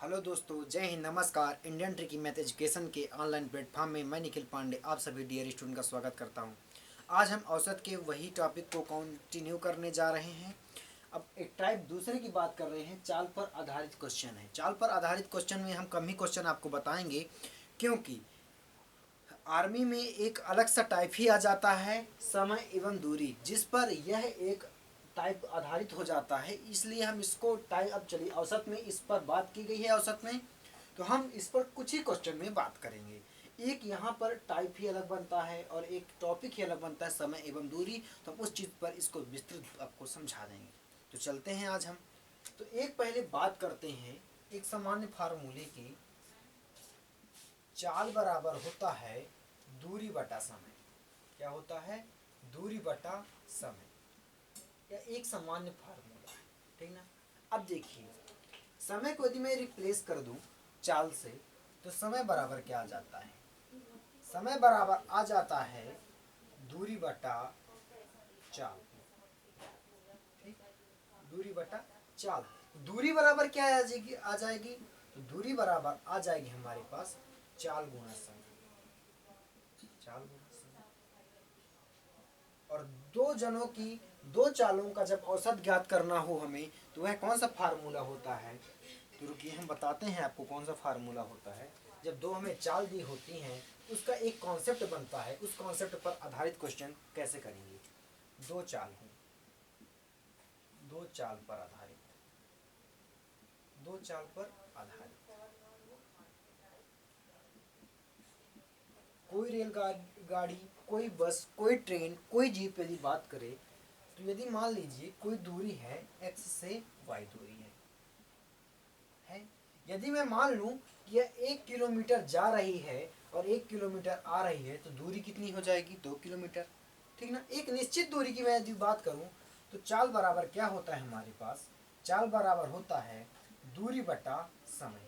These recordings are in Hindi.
हेलो दोस्तों, जय हिंद, नमस्कार। इंडियन ट्रिकी मैथ एजुकेशन के ऑनलाइन प्लेटफॉर्म में मैं निखिल पांडे आप सभी डियर स्टूडेंट का स्वागत करता हूं। आज हम औसत के वही टॉपिक को कंटिन्यू करने जा रहे हैं। अब एक टाइप दूसरे की बात कर रहे हैं। चाल पर आधारित क्वेश्चन है। चाल पर आधारित क्वेश्चन में हम कम ही क्वेश्चन आपको बताएंगे, क्योंकि आर्मी में एक अलग सा टाइप ही आ जाता है, समय एवं दूरी, जिस पर यह एक टाइप आधारित हो जाता है। इसलिए हम इसको टाइप, अब चलिए औसत में इस पर बात की गई है औसत में, तो हम इस पर कुछ ही क्वेश्चन में बात करेंगे। एक यहाँ पर टाइप ही अलग बनता है और एक टॉपिक ही अलग बनता है, समय एवं दूरी। तो हम उस चीज़ पर इसको विस्तृत आपको समझा देंगे। तो चलते हैं आज हम। तो एक पहले बात करते हैं एक सामान्य फार्मूले की। चाल बराबर होता है दूरी बटा समय। क्या होता है? दूरी बटा समय। यह एक सामान्य फार्मूला है, ठीक ना। अब देखिए, समय को यदि मैं रिप्लेस कर दूं चाल से, तो समय बराबर क्या आ जाता है? समय बराबर आ जाता है दूरी बटा चाल। ठीक, दूरी बटा चाल। दूरी बराबर क्या आ जाएगी? तो दूरी बराबर आ जाएगी हमारे पास चाल गुणा समय। चाल गुणा समय। और दो चालों का जब औसत ज्ञात करना हो हमें, तो वह कौन सा फार्मूला होता है? तो रुकिए, हम बताते हैं आपको कौन सा फार्मूला होता है। जब दो हमें चाल दी होती हैं, उसका एक कॉन्सेप्ट बनता है। उस कॉन्सेप्ट पर आधारित क्वेश्चन कैसे करेंगे? दो चाल हैं, दो चाल पर आधारित, दो चाल पर आधारित। कोई रेलगाड़ी, कोई बस, कोई ट्रेन, कोई जीप यदि बात करे, तो यदि मान लीजिए कोई दूरी है x से y दूरी है। यदि मैं मान लूं कि यह 1 किलोमीटर जा रही है और 1 किलोमीटर आ रही है, तो दूरी कितनी हो जाएगी? 2 किलोमीटर। ठीक ना। एक निश्चित दूरी की मैं यदि बात करूं, तो चाल बराबर क्या होता है हमारे पास? चाल बराबर होता है दूरी बटा समय।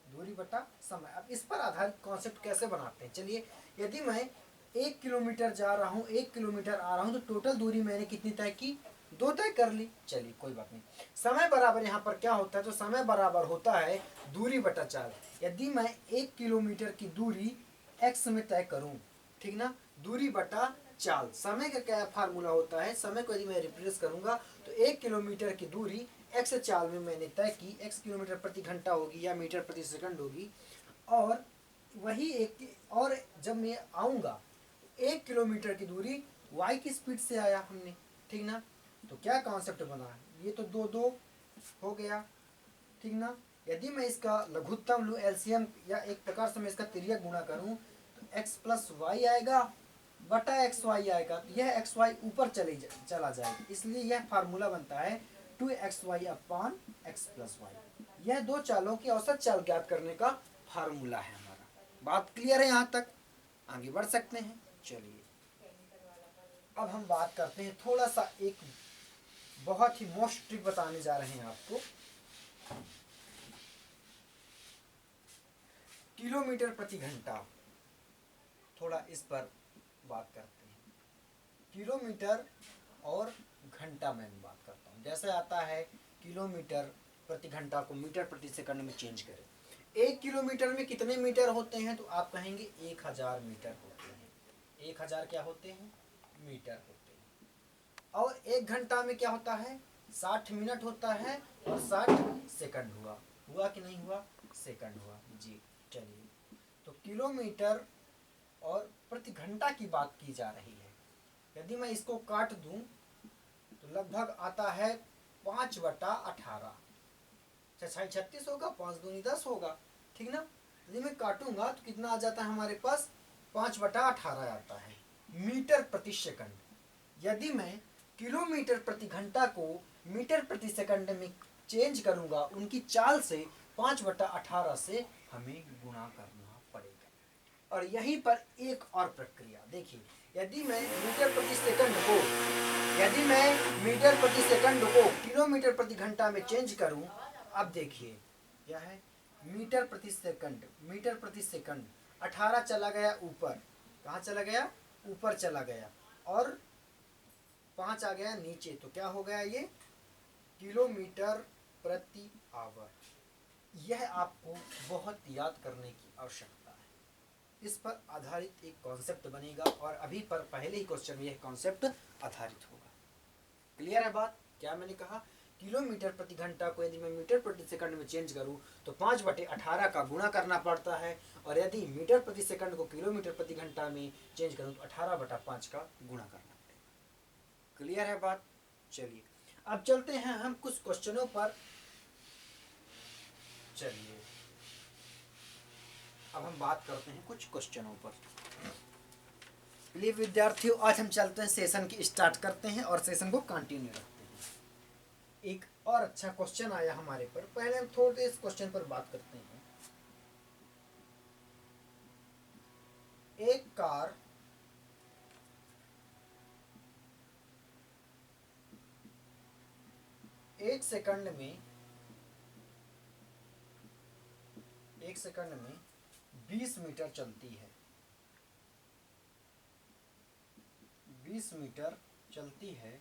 दूरी बटा समय। अब इस पर आधारित कॉन्सेप्ट कैसे बनाते हैं? चलिए, यदि मैं 1 किलोमीटर जा रहा हूँ, 1 किलोमीटर आ रहा हूँ, तो टोटल दूरी मैंने कितनी तय की? 2 तय कर ली। चलिए, कोई बात नहीं। समय बराबर यहाँ पर क्या होता है? तो समय बराबर होता है दूरी बटा चाल। यदि मैं 1 किलोमीटर की दूरी x में तय करूँ, ठीक ना, दूरी बटा चाल। समय का क्या फार्मूला होता है? समय को यदि मैं रिप्लेस करूंगा, तो 1 किलोमीटर की दूरी x चाल में मैंने तय की। x किलोमीटर प्रति घंटा होगी या मीटर प्रति सेकंड होगी। और वही और जब मैं आऊंगा, 1 किलोमीटर की दूरी y की स्पीड से आया हमने, ठीक ना। तो क्या कॉन्सेप्ट बना? ये तो दो दो हो गया, ठीक ना। यदि मैं इसका लघुत्तम लूँ, एलसीएम, या एक प्रकार से मैं इसका तिर्यक गुणा करूँ, तो x प्लस वाई आएगा बटा एक्स वाई आएगा। तो यह एक्स वाई ऊपर चला जाएगा। इसलिए यह फार्मूला बनता है 2xy upon x plus Y. यह दो चालों की औसत चाल ज्ञात करने का फार्मूला है हमारा। बात क्लियर है? यहाँ तक आगे बढ़ सकते हैं। चलिए, अब हम बात करते हैं थोड़ा सा, एक बहुत ही मोस्ट ट्रिक बताने जा रहे हैं आपको। किलोमीटर प्रति घंटा, थोड़ा इस पर बात करते हैं। किलोमीटर और घंटा में बात करता हूँ। जैसे आता है किलोमीटर प्रति घंटा को मीटर प्रति सेकंड में चेंज करें। 1 किलोमीटर में कितने मीटर होते हैं? तो आप कहेंगे 1000 मीटर होते हैं। 1000 क्या होते हैं? मीटर होते हैं। और 1 घंटा में क्या होता है? 60 मिनट होता है और 60 सेकंड हुआ। हुआ कि नहीं हुआ? सेकंड हुआ जी। चलिए, तो किलोमीटर और प्रति घंटा की बात की जा रही है। यदि मैं इसको काट दूं, तो लगभग आता है 5/18। 36 होगा, 5 दूनी 10 होगा, ठीक ना। यदि मैं काटूंगा तो कितना आ जाता है हमारे पास? 5/18 आता है मीटर प्रति सेकंड। यदि मैं किलोमीटर प्रति घंटा को मीटर प्रति सेकंड में चेंज करूंगा, उनकी चाल से 5/18 से हमें गुणा करना पड़ेगा। और यहीं पर एक और प्रक्रिया देखिए, यदि मैं मीटर प्रति सेकंड को यदि मैं मीटर प्रति सेकंड को किलोमीटर प्रति घंटा में चेंज करूं, अब देखिए क्या है? मीटर प्रति सेकंड, मीटर प्रति सेकंड 18 चला गया ऊपर। कहाँ चला गया? ऊपर चला गया। और 5 आ गया नीचे। तो क्या हो गया ये? किलोमीटर प्रति आवर। यह आपको बहुत याद करने की आवश्यकता है। इस पर आधारित एक कॉन्सेप्ट बनेगा और अभी पर पहले ही क्वेश्चन में यह कॉन्सेप्ट आधारित होगा। क्लियर है बात? क्या मैंने कहा? किलोमीटर प्रति घंटा को यदि मैं मीटर प्रति सेकंड में चेंज करूं तो 5/18 का गुणा करना पड़ता है, और यदि मीटर प्रति सेकंड को किलोमीटर प्रति घंटा में चेंज करूं तो 18/5 का गुणा करना पड़ेगा। क्लियर है बात? चलिए अब चलते हैं हम कुछ क्वेश्चनों पर। चलिए अब हम बात करते हैं कुछ क्वेश्चनों पर। चलिए विद्यार्थियों, आज हम चलते हैं सेशन की स्टार्ट करते हैं और सेशन को कंटिन्यू रखते हैं। एक और अच्छा क्वेश्चन आया हमारे पर, पहले हम थोड़े इस क्वेश्चन पर बात करते हैं। एक कार एक सेकंड में 20 मीटर चलती है। 20 मीटर चलती है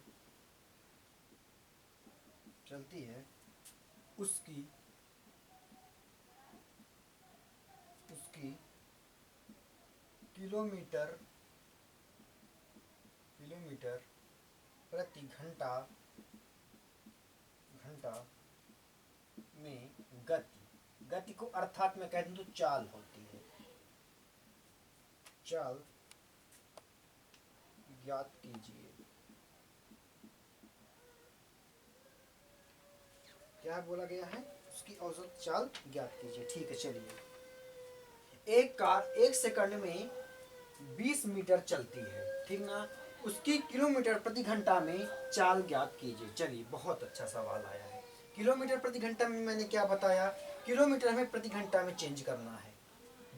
उसकी किलोमीटर प्रति घंटा में गति को अर्थात में कहते हैं तो चाल होती है। चाल ज्ञात कीजिए। क्या बोला गया है? उसकी औसत चाल ज्ञात कीजिए। ठीक है, चलिए। एक कार 1 सेकंड में 20 मीटर चलती है, ठीक ना? उसकी किलोमीटर प्रति घंटा में चाल ज्ञात कीजिए। चलिए, बहुत अच्छा सवाल आया है। किलोमीटर प्रति घंटा में मैंने क्या बताया? किलोमीटर हमें प्रति घंटा में चेंज करना है।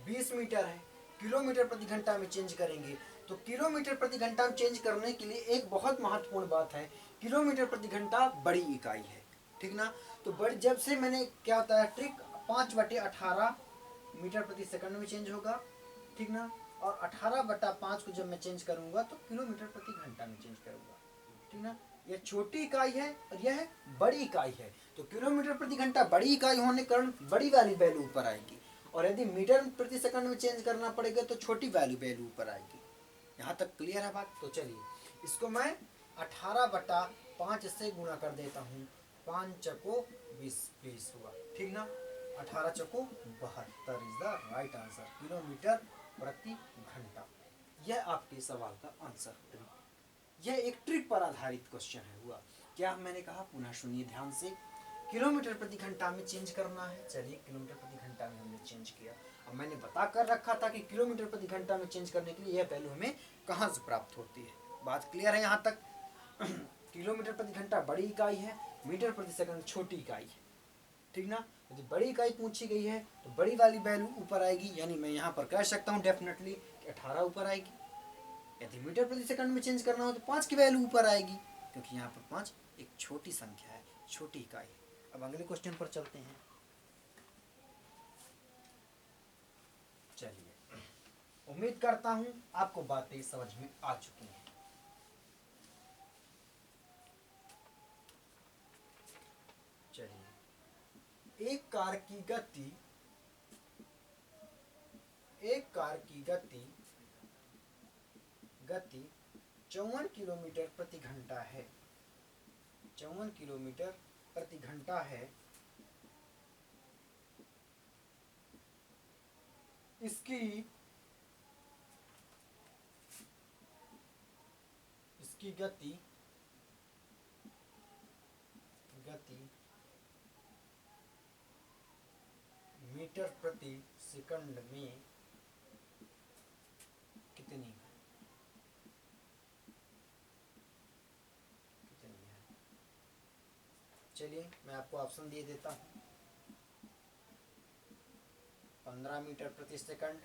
20 मीटर है, किलोमीटर प्रति घंटा में चेंज करेंगे तो किलोमीटर प्रति घंटा में चेंज करने के लिए एक बहुत महत्वपूर्ण बात है, किलोमीटर प्रति घंटा बड़ी इकाई है, ठीक ना? तो बड़ी, जब से मैंने क्या बताया ट्रिक, 5/18 मीटर प्रति सेकंड में चेंज होगा, ठीक ना? और 18/5 को जब मैं चेंज करूंगा तो किलोमीटर प्रति घंटा में चेंज करूंगा, ठीक ना? यह छोटी इकाई है और यह बड़ी इकाई है, तो किलोमीटर प्रति घंटा बड़ी इकाई होने के कारण बड़ी वाली वैल्यू ऊपर आएगी, और यदि मीटर प्रति सेकंड में चेंज करना पड़ेगा तो छोटी वैल्यू ऊपर आएगी। यहाँ तक क्लियर है बात? तो चलिए इसको मैं 18/5 से गुणा कर देता हूँ। 5 चको 20 हुआ, ठीक ना? 18 चको 72 is the right answer, kilometre प्रति घंटा। यह आपके सवाल का आंसर है। यह एक ट्रिक पर आधारित क्वेश्चन है हुआ। क्या मैंने कहा? पुनः सुनिए ध्यान से। किलोमीटर प्रति घंटा में चेंज करना है। चलिए, किलोमीटर प्रति घंटा में हमने चेंज किया। अब मैंने बता कर रखा था कि किलोमीटर प्रति घंटा में चेंज करने के लिए यह वैल्यू हमें कहाँ से प्राप्त होती है। बात क्लियर है यहाँ तक? किलोमीटर प्रति घंटा बड़ी इकाई है, मीटर प्रति सेकंड छोटी इकाई है, ठीक ना? यदि बड़ी इकाई पूछी गई है तो बड़ी वाली वैल्यू ऊपर आएगी, यानी मैं यहाँ पर कह सकता हूँ डेफिनेटली 18 ऊपर आएगी। यदि मीटर प्रति सेकंड में चेंज करना हो तो 5 की वैल्यू ऊपर आएगी, क्योंकि यहाँ पर 5 एक छोटी संख्या है, छोटी इकाई है। अब अगले क्वेश्चन पर चलते हैं। चलिए, उम्मीद करता हूं आपको बातें समझ में आ चुकी हैं। चलिए, एक कार की गति 54 किलोमीटर प्रति घंटा है। 54 किलोमीटर प्रति घंटा है। इसकी गति मीटर प्रति सेकंड में कितनी है? चलिए मैं आपको ऑप्शन दे देता हूँ। 15 मीटर प्रति सेकंड,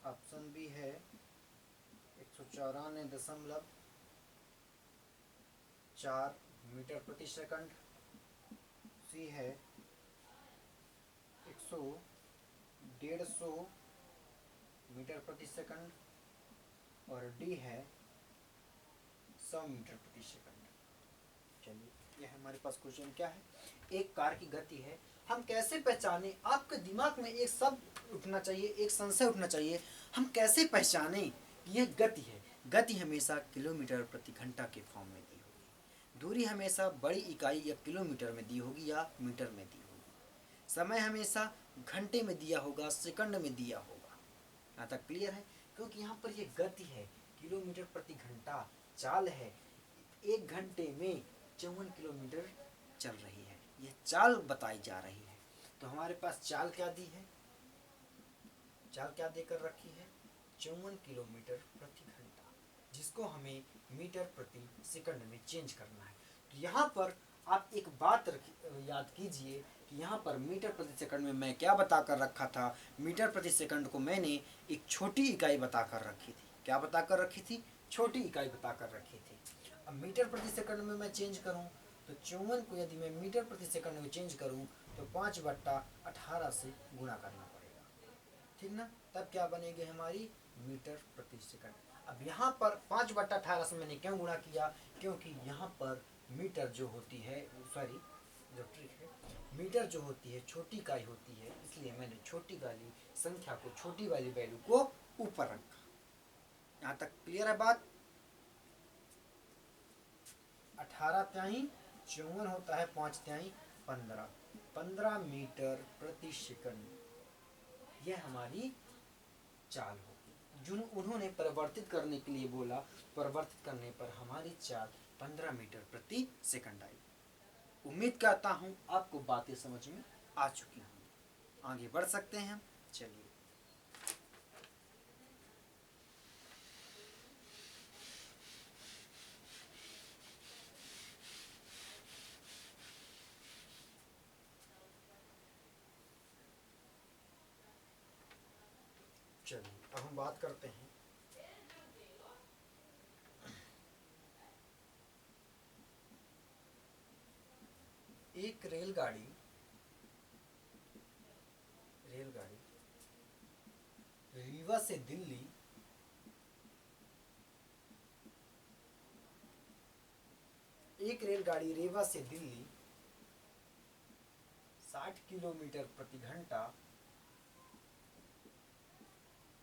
ऑप्शन बी है 194.4 मीटर प्रति सेकंड, सी है 150 मीटर प्रति सेकंड, और डी है 100 मीटर प्रति सेकंड। चलिए ये हमारे पास क्वेश्चन क्या है, एक कार की गति है, हम कैसे पहचाने, आपके दिमाग में एक शब्द उठना चाहिए, एक संशय उठना चाहिए, हम कैसे पहचाने कि यह गति है। गति हमेशा किलोमीटर प्रति घंटा के फॉर्म में दी होगी, दूरी हमेशा बड़ी इकाई या किलोमीटर में दी होगी या मीटर में दी होगी, समय हमेशा घंटे में दिया होगा, सेकंड में दिया होगा। यहाँ तक क्लियर है, क्योंकि यहाँ पर ये गति है, किलोमीटर प्रति घंटा, चाल है, 1 घंटे में 54 किलोमीटर चल रही है, यह चाल बताई जा रही है। तो हमारे पास चाल क्या दी है, चाल क्या देकर रखी है, 54 किलोमीटर प्रति घंटा, जिसको हमें मीटर प्रति सेकंड में चेंज करना है। तो यहाँ पर आप एक बात याद कीजिए कि यहाँ पर मीटर प्रति सेकंड में मैं क्या बता कर रखा था, मीटर प्रति सेकंड को मैंने एक छोटी इकाई बता कर रखी थी। क्या बता कर रखी थी, छोटी इकाई बता कर रखी थी। अब मीटर प्रति सेकंड में मैं चेंज करूँ तो 54 को यदि मैं मीटर प्रति सेकंड में चेंज करूँ तो 5/18 से गुणा करना पड़ेगा, ठीक ना, तब क्या बनेगी हमारी मीटर प्रति सेकंड। अब यहाँ पर 5/18 से मैंने क्यों गुणा किया, क्योंकि यहाँ पर मीटर जो होती है, सॉरी जो ट्रिक है, मीटर जो होती है छोटी इकाई होती है, इसलिए मैंने छोटी वाली संख्या को, छोटी वाली वैल्यू को ऊपर रखा। यहाँ तक क्लियर है बात। 18 त्याई 54 होता है, 5 त्याई 15 मीटर प्रति सेकंड, यह हमारी चाल होगी। जो उन्होंने परिवर्तित करने के लिए बोला, परिवर्तित करने पर हमारी चाल 15 मीटर प्रति सेकंड आई। उम्मीद करता हूँ आपको बातें समझ में आ चुकी होंगी। आगे बढ़ सकते हैं हम, चलिए। चलिए अब हम बात करते हैं एक रेलगाड़ी रीवा से दिल्ली एक रेलगाड़ी रीवा से दिल्ली 60 किलोमीटर प्रति घंटा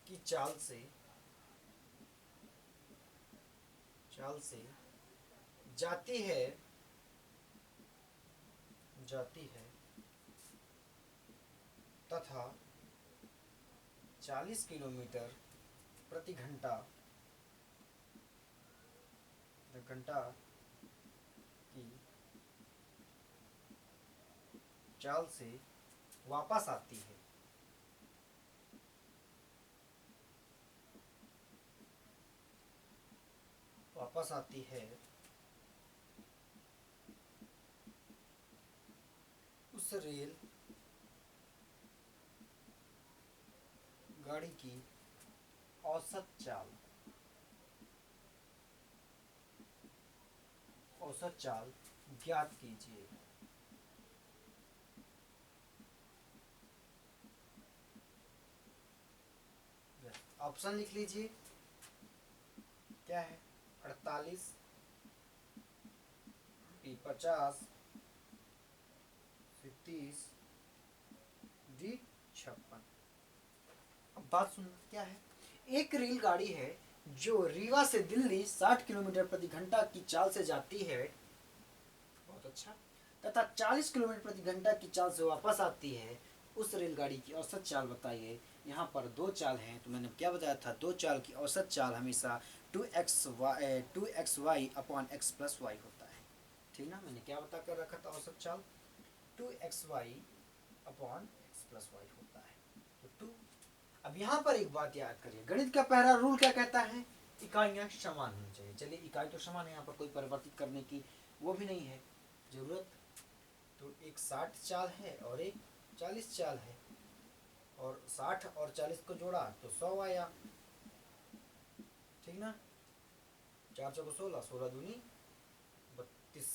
की चाल से जाती है तथा 40 किलोमीटर प्रति घंटा की चाल से वापस आती है, उस रेल गाड़ी की औसत चाल ज्ञात कीजिए। ऑप्शन लिख लीजिए, क्या है, 48, बी 50, सी 30, डी 56। अब बात सुन, क्या है, एक रेलगाड़ी है जो रीवा से दिल्ली 60 किलोमीटर प्रति घंटा की चाल से जाती है, बहुत अच्छा, तथा 40 किलोमीटर प्रति घंटा की चाल से वापस आती है। उस रेलगाड़ी की औसत चाल बताइए। यहाँ पर दो चाल हैं, तो मैंने क्या बताया था, दो चाल की औसत चाल हमेशा 2xy upon x plus Y होता है, ठीक ना। मैंने क्या बता कर रखा था, औसत चाल 2xy upon x plus Y होता है, तो 2। अब यहाँ पर एक बात याद करिए, गणित का पहला रूल क्या कहता है, इकाइयाँ समान होनी चाहिए। चलिए इकाई तो समान है, यहाँ पर कोई परिवर्तित करने की वो भी नहीं है जरूरत। तो एक 60 चाल है और एक 40 चाल है, और 60 और 40 को जोड़ा तो 100 आया, ठीक ना। 4 चौको 16, 16 दूनी 32।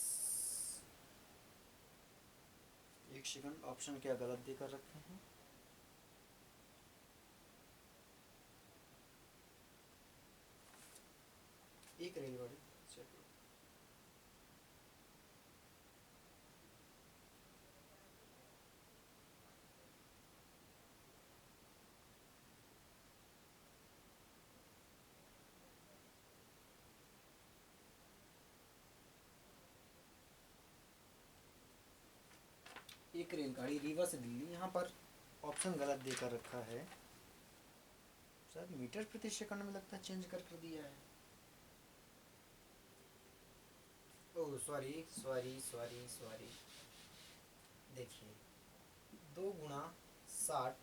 एक सेकंड, ऑप्शन क्या गलत देकर रखे हैं, एक रेलगाड़ी, चलिए एक रेलगाड़ी रीवा से दिल्ली, यहाँ पर ऑप्शन गलत देकर रखा है, शायद मीटर प्रति सेकंड में लगता है चेंज कर दिया है। Oh sorry sorry sorry sorry, देखिए 2 × 60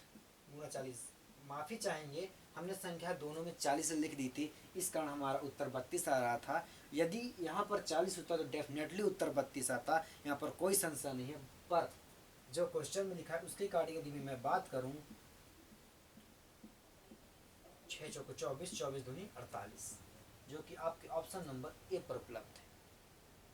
× 40, माफ़ी चाहेंगे, हमने संख्या दोनों में 40 लिख दी थी, इस कारण हमारा उत्तर 32 आ रहा था। यदि यहाँ पर 40 होता तो डेफिनेटली उत्तर 32 आता, यहाँ पर कोई संशय नहीं है। पर जो क्वेश्चन में लिखा है उसके अकॉर्डिंग यदि मैं बात करूँ, 6 चौको 24, 24 दूनी 48, जो कि आपके ऑप्शन नंबर ए पर उपलब्ध है।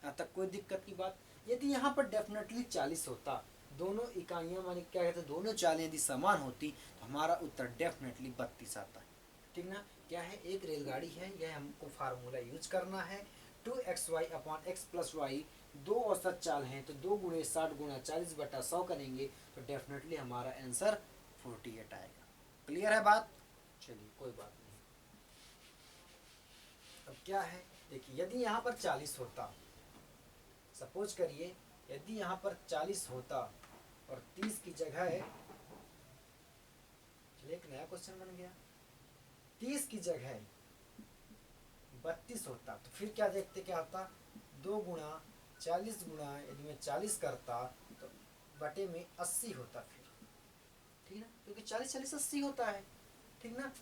यहाँ तक कोई दिक्कत की बात। यदि यहाँ पर डेफिनेटली 40 होता, दोनों इकाइयाँ माने क्या कहते हैं, दोनों चालें यदि समान होती तो हमारा उत्तर डेफिनेटली 32 आता है। ठीक ना। क्या है, एक रेलगाड़ी है, यह हमको फार्मूला यूज करना है। 2xy/x+y दो औसत चाल हैं, तो 2 × 60 × 40/100 करेंगे तो डेफिनेटली हमारा आंसर 48 आएगा। क्लियर है बात? चलिए कोई बात नहीं। अब क्या है, देखिए यदि यहाँ पर 40 होता, सपोज करिए यदि यहाँ पर 40 होता और 30 की जगह, चलिए एक नया क्वेश्चन बन गया, 30 की जगह 32 होता तो फिर क्या देखते, क्या होता, 2 × 40 यदि मैं 40 करता तो बटे में 80 होता फिर। ठीक ना, क्योंकि 40 40 80 होता है। ठीक ना,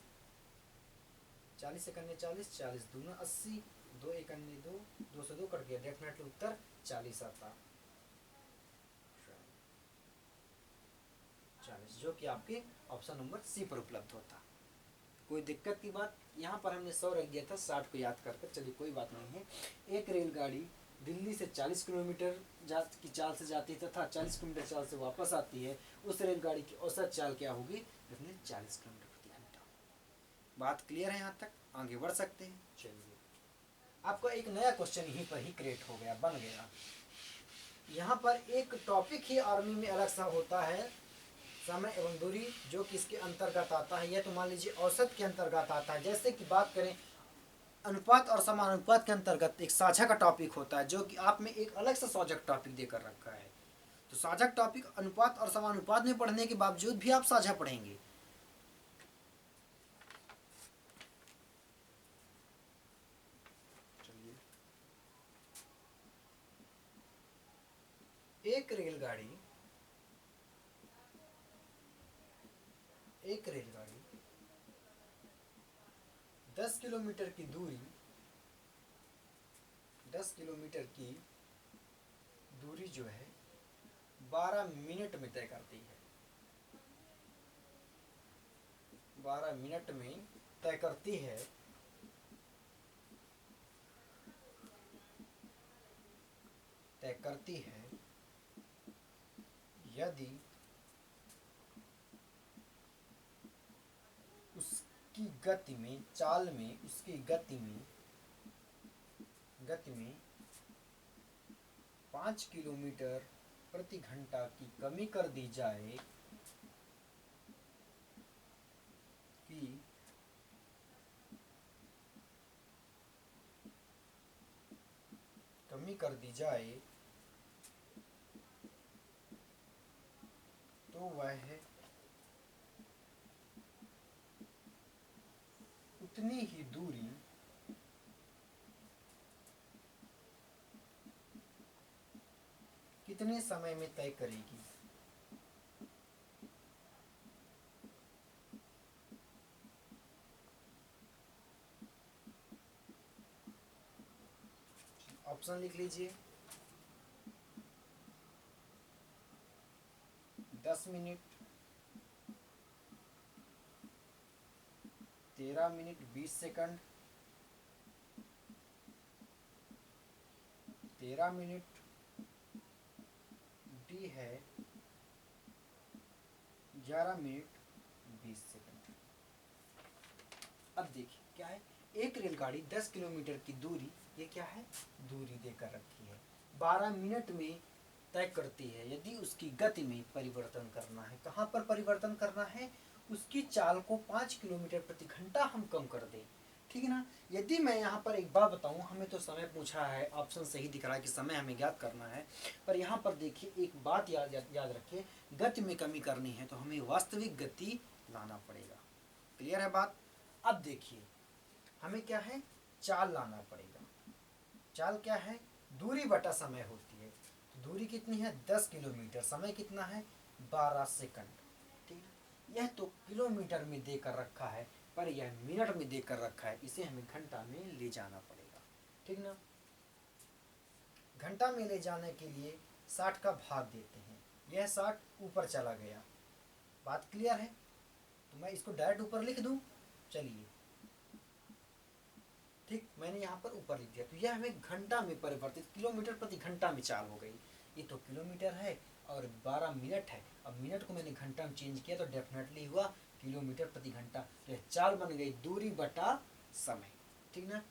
40 एक अन्य 40, 40 दूना 80, 2 एक अन्य 2, 2 से 2 कट गया, डेफिनेटली उत्तर 40 आता, 40, जो कि आपके ऑप्शन नंबर सी पर उपलब्ध होता। कोई दिक्कत की बात। यहाँ पर हमने 100 रख दिया था 60 को याद करके, चलिए कोई बात नहीं है। एक रेलगाड़ी दिल्ली से 40 किलोमीटर की चाल से जाती है तथा 40 किलोमीटर चाल से वापस आती है, उस रेलगाड़ी की औसत चाल क्या होगी, 40 किलोमीटर प्रति घंटा। बात क्लियर है? यहाँ तक आगे बढ़ सकते हैं। चलिए आपका एक नया क्वेश्चन यहीं पर ही क्रिएट हो गया, बन गया। यहाँ पर एक टॉपिक ही आर्मी में अलग सा होता है, समय एवं दूरी, जो कि इसके अंतर्गत आता है। यह तो मान लीजिए औसत के अंतर्गत आता है। जैसे कि बात करें अनुपात और समानुपात के अंतर्गत एक साझा का टॉपिक होता है, जो कि आप में एक अलग से साझा टॉपिक देकर रखा है। तो साझा टॉपिक अनुपात और समानुपात में पढ़ने के बावजूद भी आप साझा पढ़ेंगे। चलिए, एक रेलगाड़ी 10 किलोमीटर की दूरी, 10 किलोमीटर की दूरी जो है 12 मिनट में तय करती है, 12 मिनट में तय करती है। यदि उसकी गति में, चाल में, उसकी गति में 5 किलोमीटर प्रति घंटा की कमी कर दी जाए, तो वह उतनी ही दूरी कितने समय में तय करेगी। ऑप्शन लिख लीजिए, 10 minute, 13 minute 20 second, 13 minute, D है 11 मिनट 20 सेकंड। अब देखिए क्या है, एक रेलगाड़ी 10 किलोमीटर की दूरी, ये क्या है, दूरी देकर रखी है, 12 मिनट में तय करती है। यदि उसकी गति में परिवर्तन करना है, कहाँ पर परिवर्तन करना है, उसकी चाल को 5 किलोमीटर प्रति घंटा हम कम कर दें। ठीक है ना। यदि मैं यहाँ पर एक बात बताऊँ, हमें तो समय पूछा है, ऑप्शन सही दिख रहा है कि समय हमें ज्ञात करना है, पर यहाँ पर देखिए एक बात याद रखिए, गति में कमी करनी है तो हमें वास्तविक गति लाना पड़ेगा। क्लियर है बात। अब देखिए हमें क्या है, चाल लाना पड़ेगा। चाल क्या है, दूरी बटा समय होती है। तो दूरी कितनी है 10 किलोमीटर, समय कितना है 12 सेकंड। ठीक है, यह तो किलोमीटर में देकर रखा है, पर यह मिनट में देकर रखा है, इसे हमें घंटा में ले जाना पड़ेगा। ठीक ना, घंटा में ले जाने के लिए 60 का भाग देते हैं, यह 60 ऊपर चला गया। बात क्लियर है। तो मैं इसको डायरेक्ट ऊपर लिख दूं, चलिए ठीक, मैंने यहाँ पर ऊपर लिख दिया। तो यह हमें घंटा में परिवर्तित, किलोमीटर प्रति घंटा में चाल हो गई। ये तो किलोमीटर है और 12 मिनट है, अब मिनट को मैंने घंटा में चेंज किया तो डेफिनेटली हुआ किलोमीटर प्रति घंटा। तो यह चाल बन गई दूरी बटा समय। ठीक ना,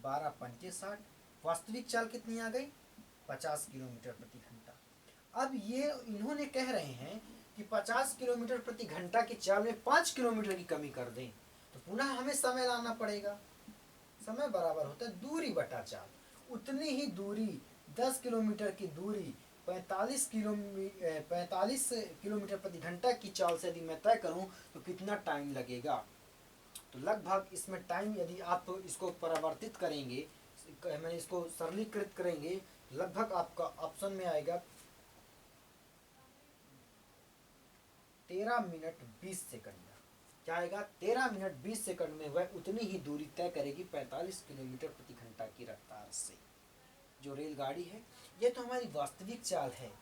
12 पंचे 60, वास्तविक चाल कितनी आ गई 50 किलोमीटर प्रति घंटा। अब ये इन्होंने कह रहे हैं कि 50 किलोमीटर प्रति घंटा की चाल में 5 किलोमीटर की कमी कर दें, तो पुनः हमें समय लाना पड़ेगा। समय बराबर होता है दूरी बटा चाल। उतनी ही दूरी 10 किलोमीटर की दूरी 45 किलोमीटर प्रति घंटा की चाल से यदि मैं तय करूं तो कितना टाइम लगेगा। तो लगभग इसमें टाइम, यदि आप इसको परिवर्तित करेंगे, मैंने इसको सरलीकृत करेंगे, लगभग आपका ऑप्शन में आएगा 13 मिनट 20 सेकंड। क्या आएगा 13 मिनट 20 सेकंड में वह उतनी ही दूरी तय करेगी 45 किलोमीटर प्रति घंटा की रफ्तार से। जो रेलगाड़ी है, यह तो हमारी वास्तविक चाल है।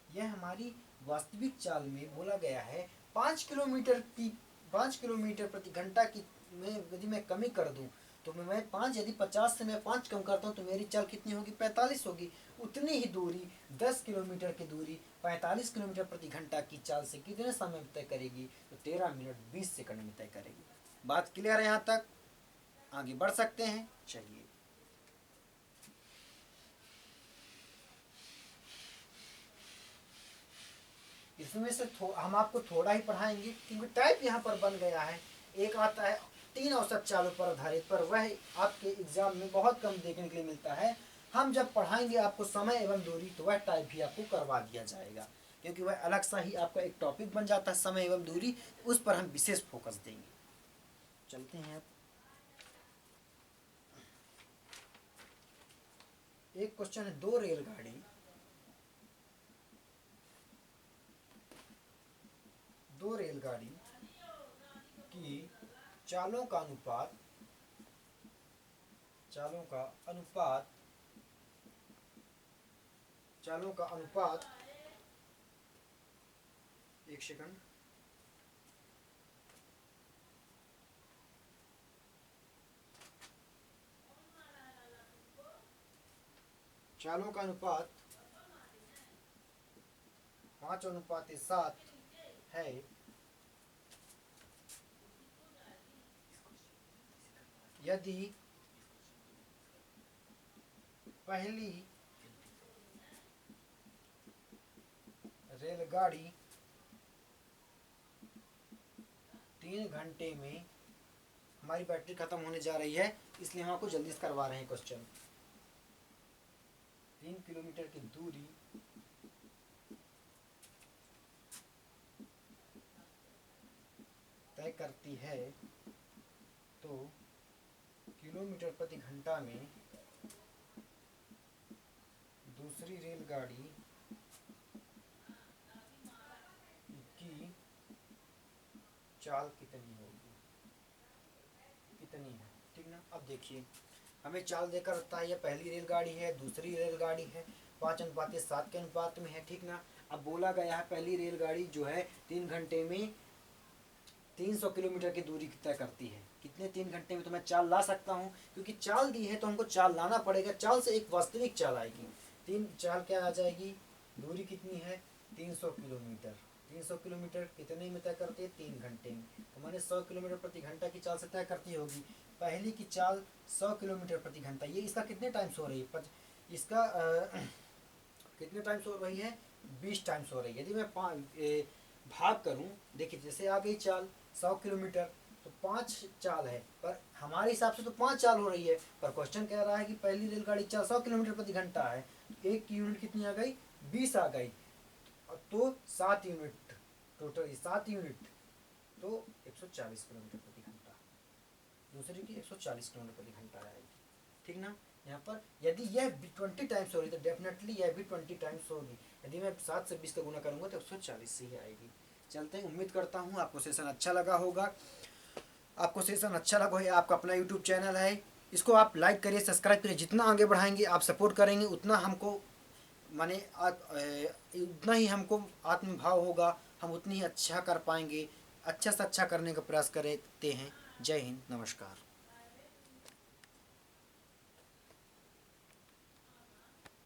यह हमारी वास्तविक चाल में बोला गया है 5 किलोमीटर प्रति घंटा की में यदि मैं कमी कर दूं, तो मैं 5, यदि 50 से मैं 5 कम करता हूं तो मेरी चाल कितनी होगी 45 होगी। उतनी ही दूरी 10 किलोमीटर की दूरी 45 किलोमीटर प्रति घंटा की चाल से कितने समय में तय करेगी, तो 13 मिनट 20 सेकंड में तय करेगी। बात क्लियर है, यहाँ तक आगे बढ़ सकते हैं। चलिए इसमें से हम आपको थोड़ा ही पढ़ाएंगे क्योंकि टाइप यहाँ पर बन गया है। एक आता है 3 औसत चालों पर आधारित, पर वह आपके एग्जाम में बहुत कम देखने के लिए मिलता है। हम जब पढ़ाएंगे आपको समय एवं दूरी, तो वह टाइप भी आपको करवा दिया जाएगा, क्योंकि वह अलग सा ही आपका एक टॉपिक बन जाता है समय एवं दूरी, उस पर हम विशेष फोकस देंगे। चलते हैं अब एक क्वेश्चन है, दो रेलगाड़ी की चालों का अनुपात एक सेकंड, चालों का अनुपात 5:7 है। यदि पहली रेलगाड़ी 3 घंटे में, हमारी बैटरी खत्म होने जा रही है इसलिए हम आपको जल्दी से करवा रहे हैं क्वेश्चन। 3 किलोमीटर की दूरी तय करती है, तो किलोमीटर प्रति घंटा में दूसरी रेलगाड़ी की चाल कितनी होगी, कितनी है। ठीक ना, अब देखिए हमें चाल देकर रखता है, यह पहली रेलगाड़ी है, दूसरी रेलगाड़ी है, 5:7 के अनुपात में है। ठीक ना, अब बोला गया है पहली रेलगाड़ी जो है 3 घंटे में 300 किलोमीटर की दूरी तय करती है। कितने 3 घंटे में, तो मैं चाल ला सकता हूँ क्योंकि चाल दी है तो हमको चाल लाना पड़ेगा। चाल से एक वास्तविक चाल आएगी। चाल क्या आ जाएगी, दूरी कितनी है 300 किलोमीटर। 300 किलोमीटर कितने में तय करती है 3 घंटे में, तो मैंने 100 किलोमीटर प्रति घंटा की चाल से तय करती होगी। पहली की चाल 100 किलोमीटर प्रति घंटा, ये इसका कितने टाइम्स हो रही है, इसका कितने टाइम्स हो रही है 20 टाइम्स हो रही है। यदि मैं भाग करूं, देखिए जैसे आ गई चाल 100 किलोमीटर, तो 5 चाल है, पर हमारे हिसाब से तो 5 चाल हो रही है, पर क्वेश्चन कह रहा है कि पहली रेलगाड़ी 400 किलोमीटर प्रति घंटा है, एक की यूनिट कितनी आ गई, 20 आ गई, तो 7 यूनिट, टोटल 7 यूनिट, तो 140 किलोमीटर प्रति घंटा, दूसरी की 140 किलोमीटर प्रति घंटा आएगी, ठीक ना। यहाँ पर यदि यह 20 टाइम्स हो रही तो डेफिनेटली यह भी 20 टाइम्स होगी, यदि मैं 7 से 20 का गुना करूँगा तो 140 से ही आएगी। चलते हैं, उम्मीद करता हूँ आपको सेशन अच्छा लगा होगा। आपको सेशन अच्छा लगा है, आपका अपना यूट्यूब चैनल है, इसको आप लाइक करिए, सब्सक्राइब करिए, जितना आगे बढ़ाएंगे आप सपोर्ट करेंगे उतना हमको माने उतना ही हमको आत्मभाव होगा, हम उतनी ही अच्छा कर पाएंगे, अच्छा से अच्छा करने का प्रयास करते हैं। जय हिंद, नमस्कार।